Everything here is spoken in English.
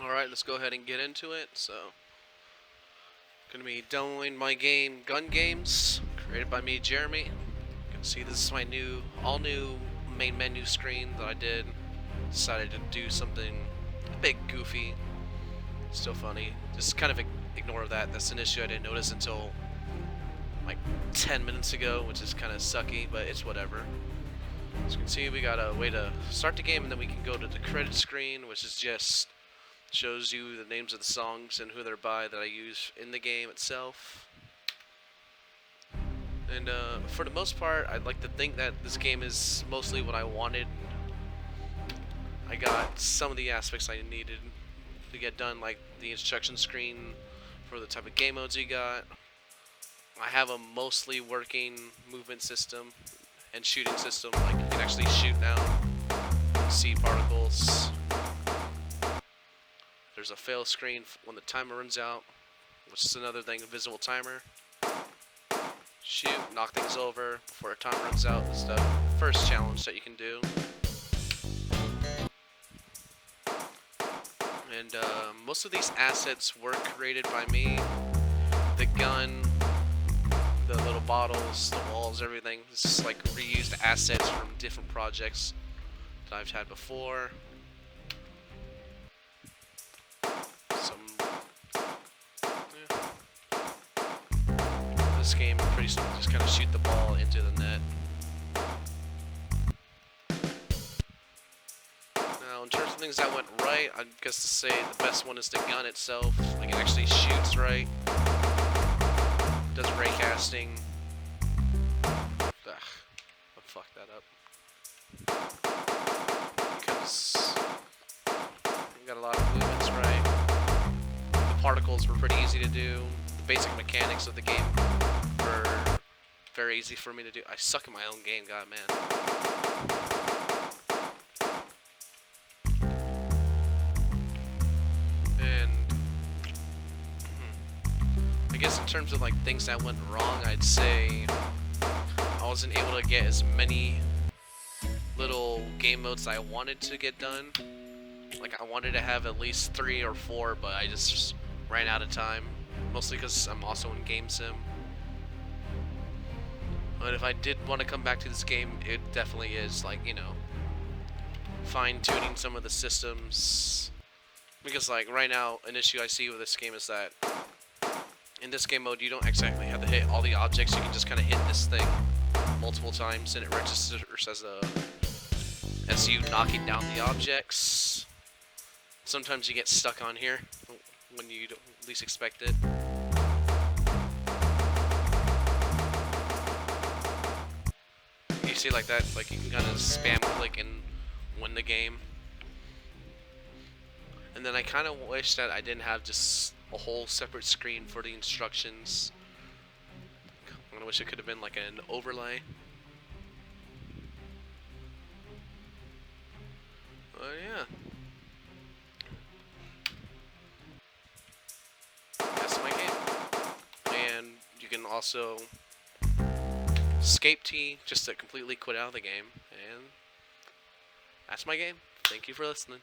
Alright, let's go ahead and get into it. So, gonna be downloading my game Gun Games, created by me, Jeremy. You can see this is my all new main menu screen that I did. Decided to do something a bit goofy, still funny. Just kind of ignore that. That's an issue I didn't notice until like 10 minutes ago, which is kind of sucky, but it's whatever. As you can see, we got a way to start the game, and then we can go to the credit screen, which is just shows you the names of the songs and who they're by that I use in the game itself. And for the most part, I'd like to think that this game is mostly what I wanted. I got some of the aspects I needed to get done, like the instruction screen for the type of game modes you got. I have a mostly working movement system and shooting system, like you can actually shoot now, see particles. There's a fail screen when the timer runs out, which is another thing, a visible timer. Shoot, knock things over before a time runs out is the first challenge that you can do. And most of these assets were created by me. The gun, the little bottles, the walls, everything. This is like reused assets from different projects that I've had before. This game pretty simple, just kind of shoot the ball into the net. Now, in terms of things that went right, I guess to say the best one is the gun itself. Like, it actually shoots right, does raycasting. Ugh, I fucked that up. Because we got a lot of movements right. The particles were pretty easy to do. The basic mechanics of the game were very easy for me to do. I suck at my own game, god man. And I guess in terms of like things that went wrong, I'd say I wasn't able to get as many little game modes I wanted to get done. Like I wanted to have at least 3 or 4, but I just ran out of time. Mostly because I'm also in Game Sim. But if I did want to come back to this game, it definitely is like, you know, fine-tuning some of the systems. Because like right now, an issue I see with this game is that in this game mode, you don't exactly have to hit all the objects. You can just kind of hit this thing multiple times, and it registers as you knocking down the objects. Sometimes you get stuck on here when you least expect it. You see like that, like you can kind of spam click and win the game. And then I kind of wish that I didn't have just a whole separate screen for the instructions. I kind of wish it could have been like an overlay. But yeah. That's my game. And you can also escape T just to completely quit out of the game. And that's my game. Thank you for listening.